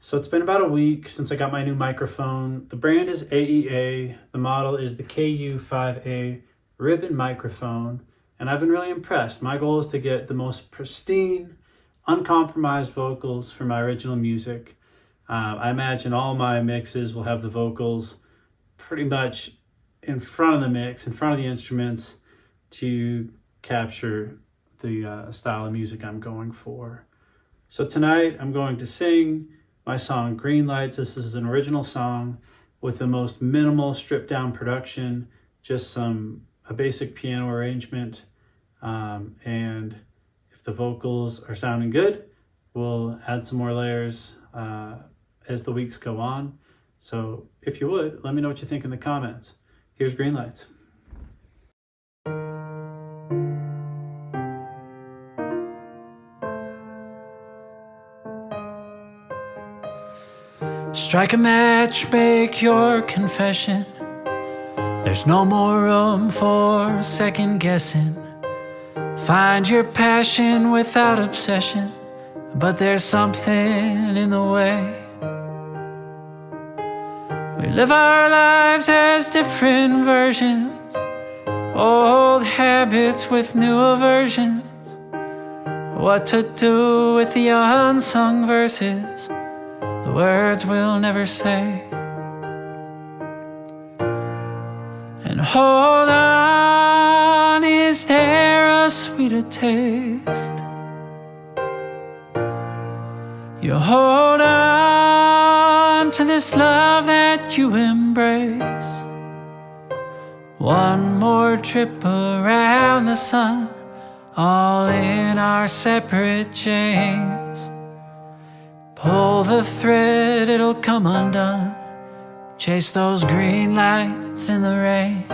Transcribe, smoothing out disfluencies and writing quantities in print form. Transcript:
So it's been about a week since I got my new microphone. The brand is AEA. The model is the KU5A ribbon microphone, and I've been really impressed. My goal is to get the most pristine, uncompromised vocals for my original music. I imagine all my mixes will have the vocals pretty much in front of the mix, in front of the instruments, to capture the style of music I'm going for. So tonight I'm going to sing my song Greenlights. This is an original song with the most minimal stripped down production, just a basic piano arrangement. And if the vocals are sounding good, we'll add some more layers as the weeks go on. So if you would, let me know what you think in the comments. Here's Greenlights. Strike a match, make your confession. There's no more room for second guessing. Find your passion without obsession, but there's something in the way. We live our lives as different versions, old habits with new aversions. What to do with the unsung verses, the words we'll never say. And hold on, is there a sweeter taste? You hold on to this love that you embrace. One more trip around the sun, all in our separate chains. Pull the thread, it'll come undone. Chase those green lights in the rain.